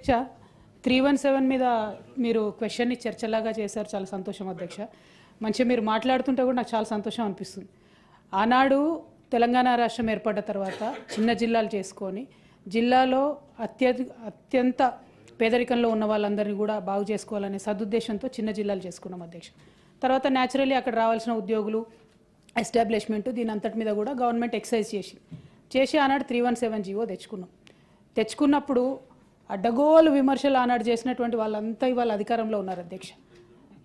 అధ్యక్ష 317 మీద మీరు క్వశ్చన్ని చర్చలాగా చేశారు, చాలా సంతోషం అధ్యక్ష. మంచిగా మీరు మాట్లాడుతుంటే కూడా నాకు చాలా సంతోషం అనిపిస్తుంది. ఆనాడు తెలంగాణ రాష్ట్రం ఏర్పడ్డ తర్వాత చిన్న జిల్లాలు చేసుకొని జిల్లాలో అత్యంత పేదరికంలో ఉన్న వాళ్ళందరినీ కూడా బాగు చేసుకోవాలనే సదుద్దేశంతో చిన్న జిల్లాలు చేసుకున్నాం అధ్యక్ష. తర్వాత న్యాచురల్లీ అక్కడ రావాల్సిన ఉద్యోగులు ఎస్టాబ్లిష్మెంట్ దీని అంతటి మీద కూడా గవర్నమెంట్ ఎక్సైజ్ చేసి ఆనాడు 317 జీవో తెచ్చుకున్నప్పుడు అడ్డగోలు విమర్శలు ఆనాడు చేసినటువంటి వాళ్ళంతా ఇవాళ అధికారంలో ఉన్నారు అధ్యక్ష,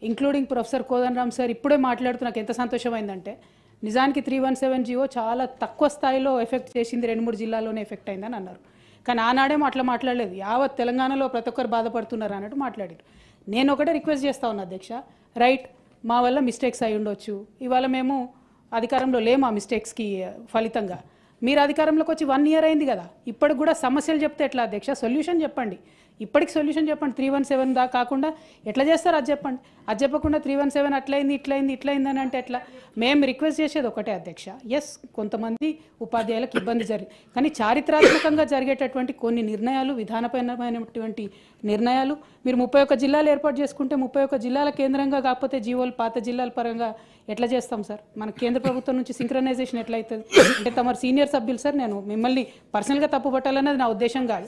ఇంక్లూడింగ్ ప్రొఫెసర్ కోదండరామ్ సార్. ఇప్పుడే మాట్లాడుతూ నాకు ఎంత సంతోషమైందంటే నిజానికి 317 జీవో చాలా తక్కువ స్థాయిలో ఎఫెక్ట్ చేసింది, 2-3 జిల్లాల్లోనే ఎఫెక్ట్ అయిందని అన్నారు. కానీ ఆనాడేమో అట్లా మాట్లాడలేదు, యావత్ తెలంగాణలో ప్రతి ఒక్కరు బాధపడుతున్నారు అన్నట్టు మాట్లాడారు. నేను ఒకటే రిక్వెస్ట్ చేస్తా ఉన్నా అధ్యక్ష, రైట్ మా వల్ల మిస్టేక్స్ అయి ఉండొచ్చు, ఇవాళ మేము అధికారంలో లేము, ఆ మిస్టేక్స్కి ఫలితంగా మీరు అధికారంలోకి వచ్చి 1 ఇయర్ అయింది కదా, ఇప్పటికి కూడా సమస్యలు చెప్తే ఎట్లా అధ్యక్ష? సొల్యూషన్ చెప్పండి, ఇప్పటికి సొల్యూషన్ చెప్పండి. 317 దా కాకుండా ఎట్లా చేస్తారు అది చెప్పండి. అది చెప్పకుండా 317 అట్లయింది ఇట్లయింది అని అంటే ఎట్లా? మేము రిక్వెస్ట్ చేసేది ఒకటే అధ్యక్ష, ఎస్ కొంతమంది ఉపాధ్యాయులకు ఇబ్బంది జరిగింది, కానీ చారిత్రాత్మకంగా జరిగేటటువంటి కొన్ని నిర్ణయాలు, విధానపరమైనటువంటి నిర్ణయాలు మీరు 31 జిల్లాలు ఏర్పాటు చేసుకుంటే 31 జిల్లాల కేంద్రంగా కాకపోతే జీవోలు పాత జిల్లాల పరంగా ఎట్లా చేస్తాం సార్? మన కేంద్ర ప్రభుత్వం నుంచి సింక్రనైజేషన్ ఎట్లా అవుతుంది అంటే తమరు సీనియర్ సభ్యులు సార్, నేను మిమ్మల్ని పర్సనల్గా తప్పు పట్టాలన్నది నా ఉద్దేశం కాదు.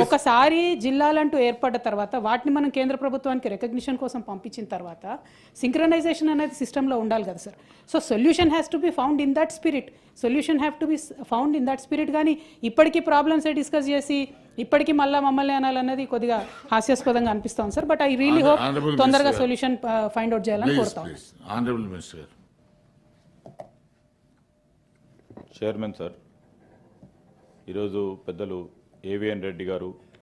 ఒకసారి జిల్లాలంటూ ఏర్పడ్డ తర్వాత వాటిని మనం కేంద్ర ప్రభుత్వానికి రికగ్నిషన్ కోసం పంపించిన తర్వాత సింక్రనైజేషన్ అనేది సిస్టంలో ఉండాలి కదా sir. So solution has to be found in that spirit. కానీ ఇప్పటికీ ప్రాబ్లమ్స్ డిస్కస్ చేసి ఇప్పటికీ మమ్మల్ని అనాలన్నది కొద్దిగా హాస్యాస్పదంగా అనిపిస్తాం sir. But I really hope తొందరగా సొల్యూషన్ ఫైండ్ అవుట్ చేయాలని కోరుతాం. చైర్మన్ సార్, ఈరోజు పెద్దలు ఏవిఎన్ రెడ్డి గారు